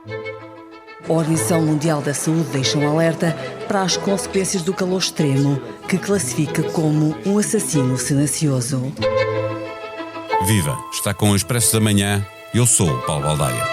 A Organização Mundial da Saúde deixa um alerta para as consequências do calor extremo, que classifica como um assassino silencioso. Viva! Está com o Expresso da Manhã. Eu sou o Paulo Baldaia.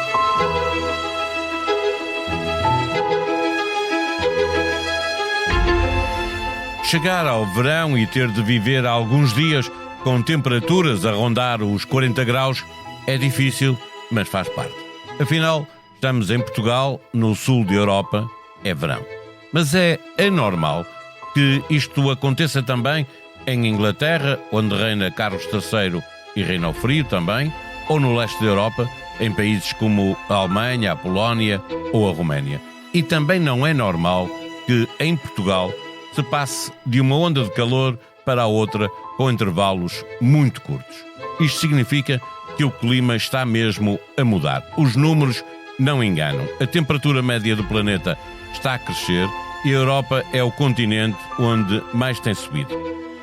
Chegar ao verão e ter de viver alguns dias com temperaturas a rondar os 40 graus é difícil, mas faz parte. Afinal, estamos em Portugal, no sul da Europa, é verão. Mas é anormal que isto aconteça também em Inglaterra, onde reina Carlos III e reina o frio também, ou no leste da Europa, em países como a Alemanha, a Polónia ou a Roménia. E também não é normal que em Portugal se passe de uma onda de calor para a outra com intervalos muito curtos. Isto significa que o clima está mesmo a mudar. Os números não enganam. A temperatura média do planeta está a crescer e a Europa é o continente onde mais tem subido.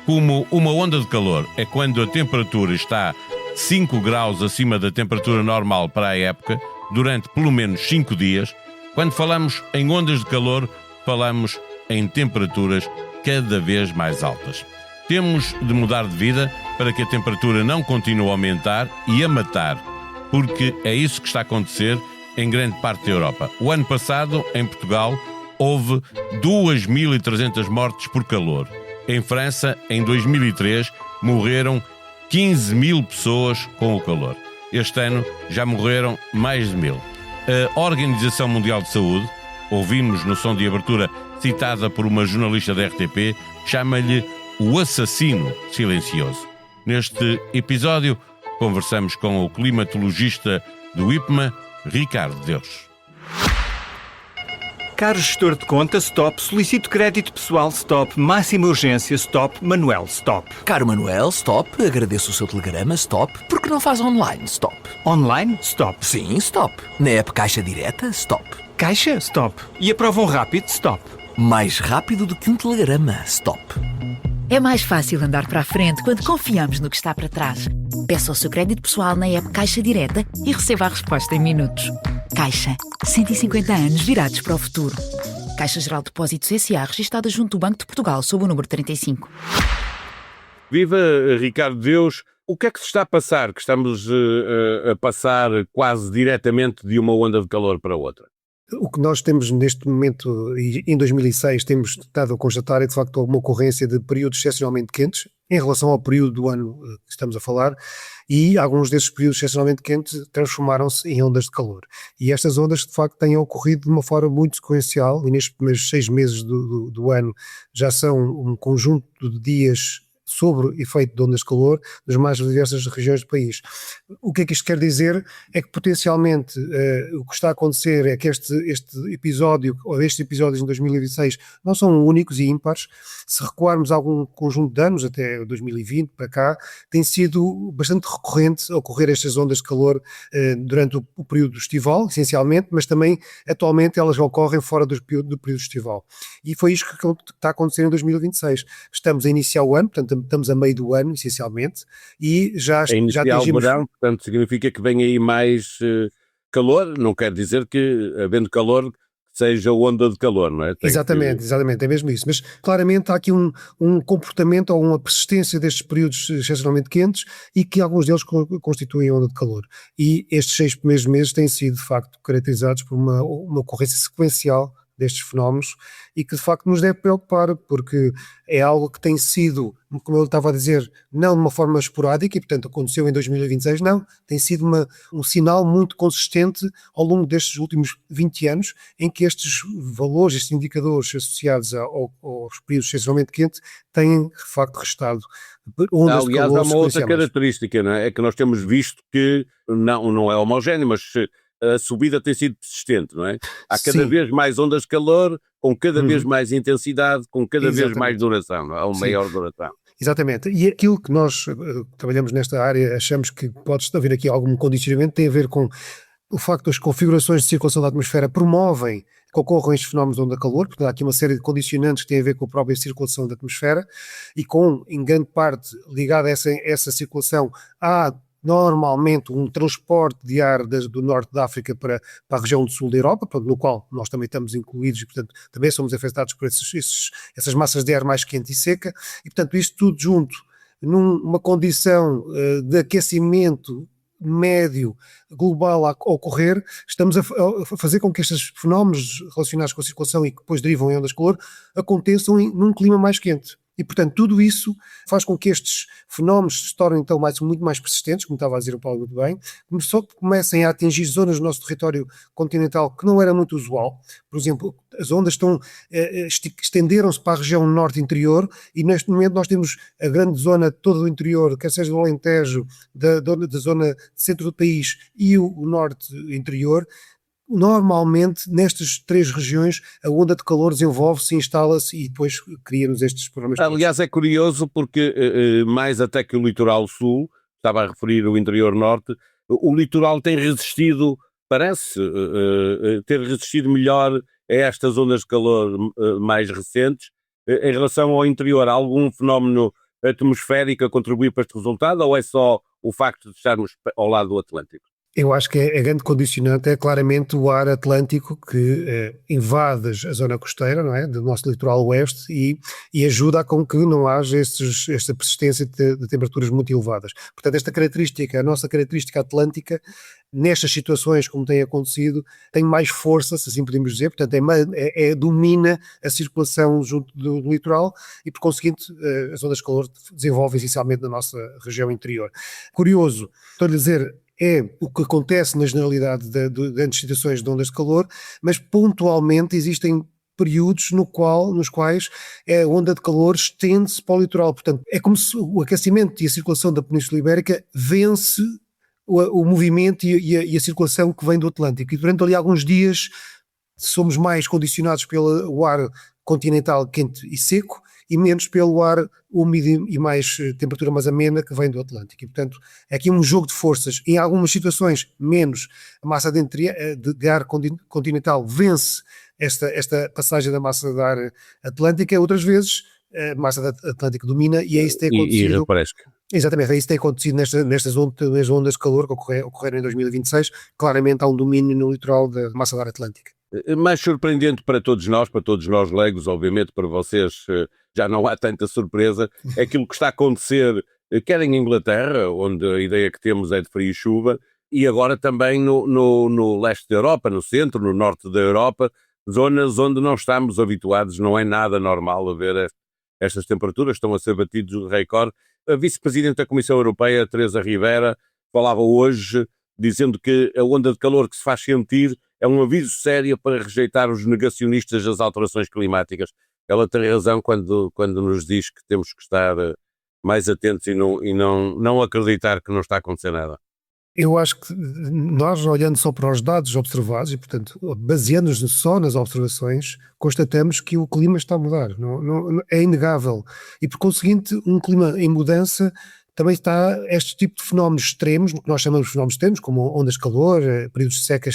Como uma onda de calor é quando a temperatura está 5 graus acima da temperatura normal para a época, durante pelo menos 5 dias, quando falamos em ondas de calor, falamos em temperaturas cada vez mais altas. Temos de mudar de vida para que a temperatura não continue a aumentar e a matar, porque é isso que está a acontecer em grande parte da Europa. O ano passado, em Portugal, houve 2.300 mortes por calor. Em França, em 2003, morreram 15.000 pessoas com o calor. Este ano já morreram mais de 1.000. A Organização Mundial de Saúde, ouvimos no som de abertura citada por uma jornalista da RTP, chama-lhe o assassino silencioso. Neste episódio, conversamos com o climatologista do IPMA, Ricardo Deus. Caro gestor de conta, stop. Solicito crédito pessoal, stop. Máxima urgência, stop. Manuel, stop. Caro Manuel, stop. Agradeço o seu telegrama, stop. Por que não faz online, stop? Online, stop. Sim, stop. Na app Caixa Direta, stop. Caixa, stop. E aprovam rápido, stop. Mais rápido do que um telegrama, stop. É mais fácil andar para a frente quando confiamos no que está para trás. Peça o seu crédito pessoal na app Caixa Direta e receba a resposta em minutos. Caixa, 150 anos virados para o futuro. Caixa Geral de Depósitos S.A. registada junto do Banco de Portugal sob o número 35. Viva, Ricardo Deus! O que é que se está a passar, que estamos a passar quase diretamente de uma onda de calor para outra? O que nós temos neste momento, e em 2006 temos estado a constatar, é de facto uma ocorrência de períodos excepcionalmente quentes em relação ao período do ano que estamos a falar, e alguns desses períodos excepcionalmente quentes transformaram-se em ondas de calor. E estas ondas de facto têm ocorrido de uma forma muito sequencial, e nestes primeiros 6 meses do ano já são um conjunto de dias sobre efeito de ondas de calor nas mais diversas regiões do país. O que é que isto quer dizer? É que potencialmente o que está a acontecer é que este episódio, ou estes episódios em 2026, não são únicos e ímpares. Se recuarmos a algum conjunto de anos, até 2020 para cá, tem sido bastante recorrente ocorrer estas ondas de calor durante o período estival, essencialmente, mas também atualmente elas ocorrem fora do período estival. E foi isto que está a acontecer em 2026. Estamos a iniciar o ano, portanto estamos a meio do ano, essencialmente, e já atingimos... verão, portanto significa que vem aí mais calor, não quer dizer que, havendo calor, seja onda de calor, não é? Exatamente, é mesmo isso, mas claramente há aqui um comportamento ou uma persistência destes períodos excepcionalmente quentes e que alguns deles constituem onda de calor. E estes 6 primeiros meses têm sido, de facto, caracterizados por uma ocorrência sequencial destes fenómenos e que de facto nos deve preocupar, porque é algo que tem sido, como eu estava a dizer, não de uma forma esporádica e portanto aconteceu em 2026, não, tem sido um sinal muito consistente ao longo destes últimos 20 anos em que estes valores, estes indicadores associados aos períodos excepcionalmente quentes têm de facto restado ondas de calor. Aliás, há uma outra característica, não é? É que nós temos visto que não é homogéneo, mas a subida tem sido persistente, não é? Há cada vez mais ondas de calor, com cada vez mais intensidade, com cada vez mais duração, não é? Ou maior duração. Exatamente, e aquilo que nós trabalhamos nesta área, achamos que pode haver aqui algum condicionamento, tem a ver com o facto das configurações de circulação da atmosfera promovem que ocorram estes fenómenos de onda calor, porque há aqui uma série de condicionantes que têm a ver com a própria circulação da atmosfera e com, em grande parte, ligada a essa circulação, há normalmente um transporte de ar do norte da África para a região do sul da Europa, no qual nós também estamos incluídos e, portanto, também somos afetados por essas massas de ar mais quente e seca, e, portanto, isto tudo junto numa condição de aquecimento médio global a ocorrer, estamos a fazer com que estes fenómenos relacionados com a circulação e que depois derivam em ondas de calor aconteçam num clima mais quente. E, portanto, tudo isso faz com que estes fenómenos se tornem, então, muito mais persistentes, como estava a dizer o Paulo muito bem, só que comecem a atingir zonas do nosso território continental que não era muito usual. Por exemplo, as ondas estenderam-se para a região norte interior e, neste momento, nós temos a grande zona toda do interior, quer seja do Alentejo, da zona centro do país e o norte interior. Normalmente, nestas 3 regiões, a onda de calor desenvolve-se, instala-se e depois cria-nos estes problemas. Aliás, é curioso porque, mais até que o litoral sul, estava a referir o interior norte, o litoral tem resistido, parece ter resistido melhor a estas ondas de calor mais recentes. Em relação ao interior, há algum fenómeno atmosférico a contribuir para este resultado ou é só o facto de estarmos ao lado do Atlântico? Eu acho que a grande condicionante é claramente o ar atlântico que invade a zona costeira, não é, do nosso litoral oeste e ajuda com que não haja esta persistência de temperaturas muito elevadas. Portanto, a nossa característica atlântica, nestas situações como tem acontecido, tem mais força, se assim podemos dizer, portanto domina a circulação junto do litoral e, por conseguinte, as ondas de calor desenvolvem-se essencialmente na nossa região interior. Curioso, estou-lhe a dizer, é o que acontece na generalidade das situações de ondas de calor, mas pontualmente existem períodos nos quais a onda de calor estende-se para o litoral. Portanto, é como se o aquecimento e a circulação da Península Ibérica vence o movimento e a circulação que vem do Atlântico. E durante ali alguns dias somos mais condicionados pelo ar continental quente e seco e menos pelo ar úmido e mais temperatura mais amena que vem do Atlântico. E, portanto, é aqui um jogo de forças. Em algumas situações, menos a massa de ar continental vence esta passagem da massa de ar atlântica, outras vezes a massa atlântica domina e é isso que tem acontecido. E refresca. Exatamente, é isso que tem acontecido nestas ondas de calor que ocorreram em 2026. Claramente há um domínio no litoral da massa de ar atlântica. Mais surpreendente para todos nós leigos, obviamente para vocês já não há tanta surpresa, é aquilo que está a acontecer, quer em Inglaterra, onde a ideia que temos é de frio e chuva, e agora também no leste da Europa, no centro, no norte da Europa, zonas onde não estamos habituados, não é nada normal a ver estas temperaturas, estão a ser batidos o recorde. A vice-presidente da Comissão Europeia, Teresa Rivera, falava hoje dizendo que a onda de calor que se faz sentir é um aviso sério para rejeitar os negacionistas das alterações climáticas. Ela tem razão quando nos diz que temos que estar mais atentos e não acreditar que não está a acontecer nada. Eu acho que nós, olhando só para os dados observados e, portanto, baseando-nos só nas observações, constatamos que o clima está a mudar. É inegável. E, por conseguinte, um clima em mudança também está este tipo de fenómenos extremos, que nós chamamos de fenómenos extremos, como ondas de calor, períodos de seca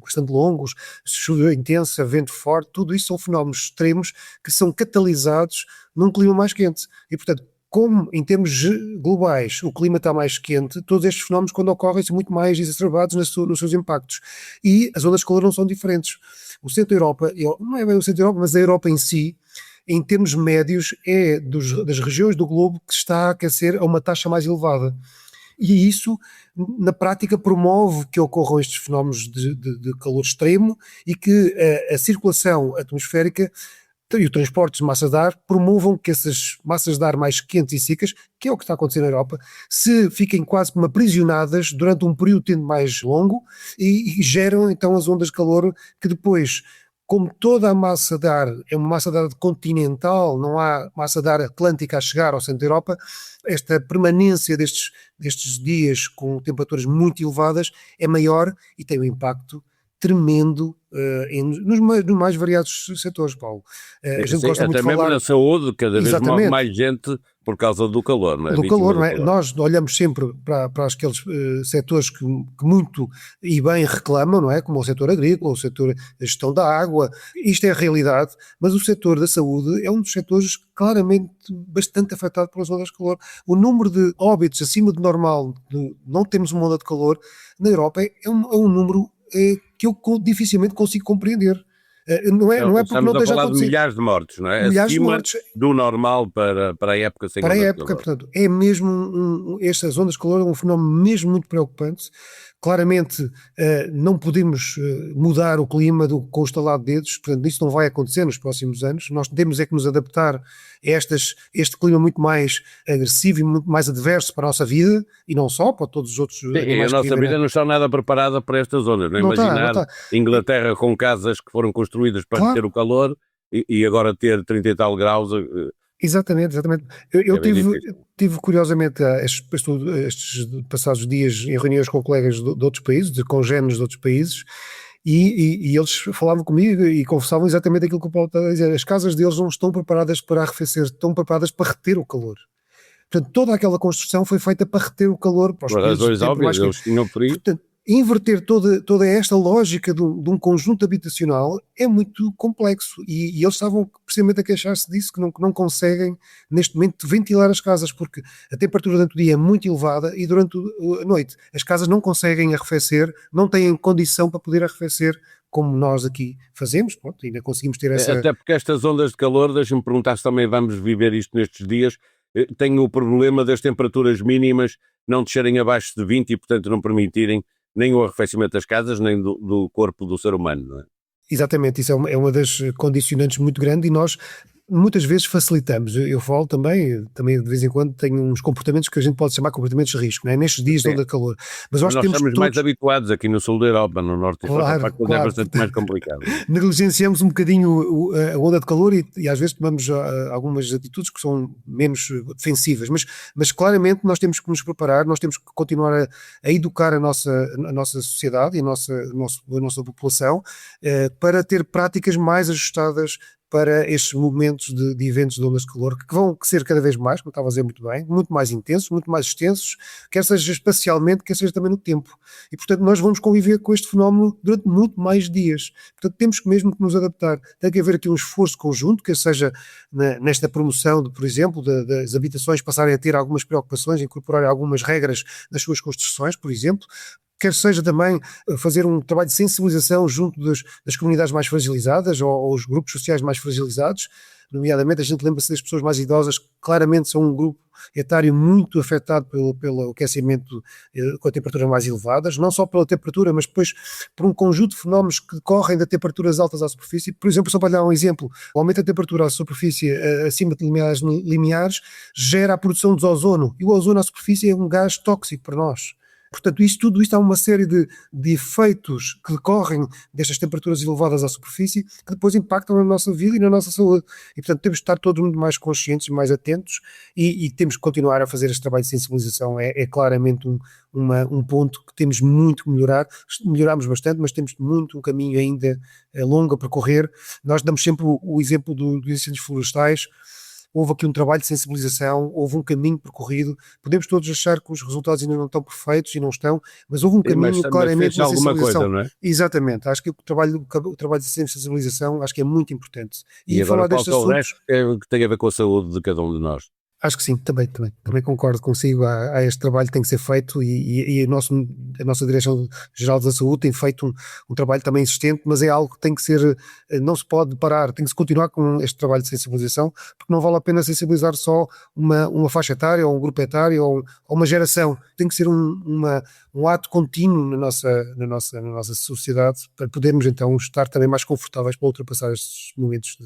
bastante longos, chuva intensa, vento forte, tudo isso são fenómenos extremos que são catalisados num clima mais quente. E, portanto, como em termos globais o clima está mais quente, todos estes fenómenos, quando ocorrem, são muito mais exacerbados nos seus impactos. E as ondas de calor não são diferentes. O centro da Europa, não é bem o centro da Europa, mas a Europa em si, em termos médios, é das regiões do globo que está a aquecer a uma taxa mais elevada. E isso, na prática, promove que ocorram estes fenómenos de calor extremo e que a circulação atmosférica e o transporte de massas de ar promovam que essas massas de ar mais quentes e secas, que é o que está a acontecer na Europa, se fiquem quase como aprisionadas durante um período de tempo mais longo e geram então as ondas de calor que depois, como toda a massa de ar é uma massa de ar continental, não há massa de ar atlântica a chegar ao centro da Europa, esta permanência destes dias com temperaturas muito elevadas é maior e tem um impacto tremendo nos mais variados setores, Paulo. A gente gosta muito de falar... Até mesmo na saúde, cada vez Exatamente. mais gente por causa do calor, não é? Do calor, não é? Nós olhamos sempre para aqueles setores que muito e bem reclamam, não é? Como o setor agrícola, o setor da gestão da água. Isto é a realidade, mas o setor da saúde é um dos setores claramente bastante afetado pelas ondas de calor. O número de óbitos acima do normal, não temos uma onda de calor, na Europa é um número que eu dificilmente consigo compreender. Não é porque não esteja a falar acontecer. de milhares de mortes, não é? Milhares de Acima mortes. do normal para a época sem Para a onda de época, calor. portanto, é mesmo estas ondas de calor é um fenómeno mesmo muito preocupante. Claramente não podemos mudar o clima com o estalar de dedos, portanto isso não vai acontecer nos próximos anos. Nós temos é que nos adaptar a este clima muito mais agressivo e muito mais adverso para a nossa vida, e não só, para todos os outros animais. A nossa vida não está nada preparada para estas ondas. Não imaginar Inglaterra com casas que foram construídas para ter o calor e agora ter 30 e tal graus. Exatamente. Eu tive curiosamente estes passados dias em reuniões com colegas de outros países, de congéneres de outros países, e eles falavam comigo e confessavam exatamente aquilo que o Paulo está a dizer. As casas deles não estão preparadas para arrefecer, estão preparadas para reter o calor. Portanto, toda aquela construção foi feita para reter o calor para os períodos de tempo mais quentes. Eles tinham frio. Portanto, inverter toda esta lógica de um conjunto habitacional é muito complexo, e eles estavam precisamente a queixar-se disso, que não conseguem neste momento ventilar as casas, porque a temperatura durante o dia é muito elevada e durante a noite as casas não conseguem arrefecer, não têm condição para poder arrefecer como nós aqui fazemos. Pronto, ainda conseguimos ter essa... Até porque estas ondas de calor, deixa-me perguntar se também vamos viver isto nestes dias, tem o problema das temperaturas mínimas não descerem abaixo de 20 e portanto não permitirem nem o arrefecimento das casas, nem do corpo do ser humano, não é? Exatamente, isso é uma das condicionantes muito grande, e nós muitas vezes facilitamos. Eu falo também de vez em quando tenho uns comportamentos que a gente pode chamar comportamentos de risco, não é? Nestes dias de onda de calor. Mas nós estamos mais habituados aqui no sul da Europa, no norte, claro, é bastante mais complicado. Negligenciamos um bocadinho a onda de calor e às vezes tomamos algumas atitudes que são menos defensivas, mas claramente nós temos que nos preparar, nós temos que continuar a educar a nossa sociedade e a nossa população para ter práticas mais ajustadas para estes momentos de eventos de ondas de calor, que vão ser cada vez mais, como estava a dizer muito bem, muito mais intensos, muito mais extensos, quer seja espacialmente, quer seja também no tempo. E, portanto, nós vamos conviver com este fenómeno durante muito mais dias. Portanto, temos mesmo que nos adaptar. Tem que haver aqui um esforço conjunto, quer seja nesta promoção, por exemplo, das habitações passarem a ter algumas preocupações, incorporarem algumas regras nas suas construções, por exemplo, quer seja também fazer um trabalho de sensibilização junto das comunidades mais fragilizadas ou os grupos sociais mais fragilizados, nomeadamente a gente lembra-se das pessoas mais idosas, que claramente são um grupo etário muito afetado pelo aquecimento com temperaturas mais elevadas, não só pela temperatura, mas depois por um conjunto de fenómenos que decorrem de temperaturas altas à superfície. Por exemplo, só para dar um exemplo, o aumento da temperatura à superfície acima de limiares gera a produção de ozono, e o ozono à superfície é um gás tóxico para nós. Portanto, tudo isto há uma série de efeitos que decorrem destas temperaturas elevadas à superfície que depois impactam na nossa vida e na nossa saúde. E, portanto, temos de estar todos muito mais conscientes e mais atentos e temos que continuar a fazer este trabalho de sensibilização. É claramente um ponto que temos muito que melhorar. Melhoramos bastante, mas temos muito um caminho ainda longo a percorrer. Nós damos sempre o exemplo dos incêndios florestais. Houve aqui um trabalho de sensibilização, houve um caminho percorrido. Podemos todos achar que os resultados ainda não estão perfeitos, e não estão, mas houve um caminho claramente de sensibilização. Coisa, não é? Exatamente, acho que o trabalho de sensibilização acho que é muito importante. E agora qual é o resto que tem a ver com a saúde de cada um de nós? Acho que sim, também concordo consigo. Há este trabalho que tem que ser feito e a nossa Direção-Geral da Saúde tem feito um trabalho também existente, mas é algo que tem que ser, não se pode parar, tem que se continuar com este trabalho de sensibilização, porque não vale a pena sensibilizar só uma faixa etária ou um grupo etário ou uma geração. Tem que ser um ato contínuo na nossa sociedade, para podermos então estar também mais confortáveis para ultrapassar estes momentos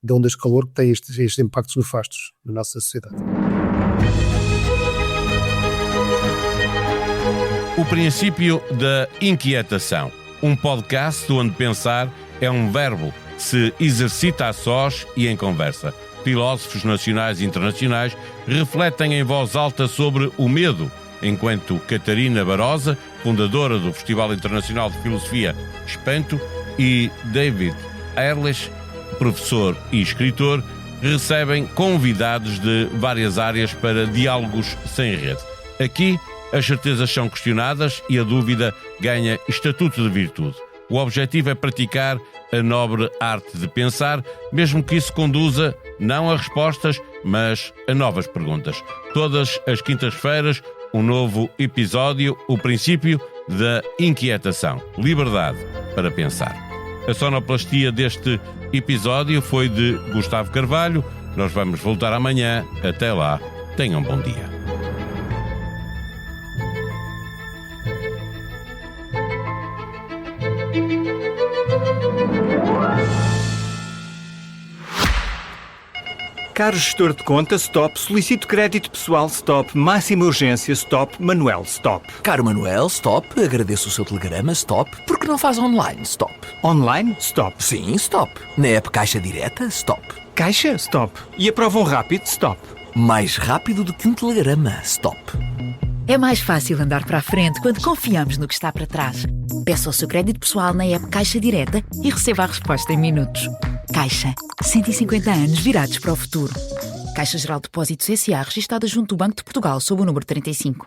de ondas de calor que têm estes impactos nefastos na nossa sociedade. O princípio da inquietação. Um podcast onde pensar é um verbo, se exercita a sós e em conversa. Filósofos nacionais e internacionais refletem em voz alta sobre o medo, enquanto Catarina Barosa fundadora do Festival Internacional de Filosofia Espanto, e David Ehrlich, professor e escritor, recebem convidados de várias áreas para diálogos sem rede. Aqui, as certezas são questionadas e a dúvida ganha estatuto de virtude. O objetivo é praticar a nobre arte de pensar, mesmo que isso conduza não a respostas, mas a novas perguntas. Todas as quintas-feiras, um novo episódio, o princípio da inquietação. Liberdade para pensar. A sonoplastia deste episódio foi de Gustavo Carvalho. Nós vamos voltar amanhã. Até lá, tenham um bom dia. Caro gestor de conta, stop. Solicito crédito pessoal, stop. Máxima urgência, stop. Manuel, stop. Caro Manuel, stop. Agradeço o seu telegrama, stop. Por que não faz online, stop? Online, stop. Sim, stop. Na app Caixa Direta, stop. Caixa, stop. E aprovam rápido, stop. Mais rápido do que um telegrama, stop. É mais fácil andar para a frente quando confiamos no que está para trás. Peça o seu crédito pessoal na app Caixa Direta e receba a resposta em minutos. Caixa, 150 anos virados para o futuro. Caixa Geral de Depósitos S.A. registada junto do Banco de Portugal sob o número 35.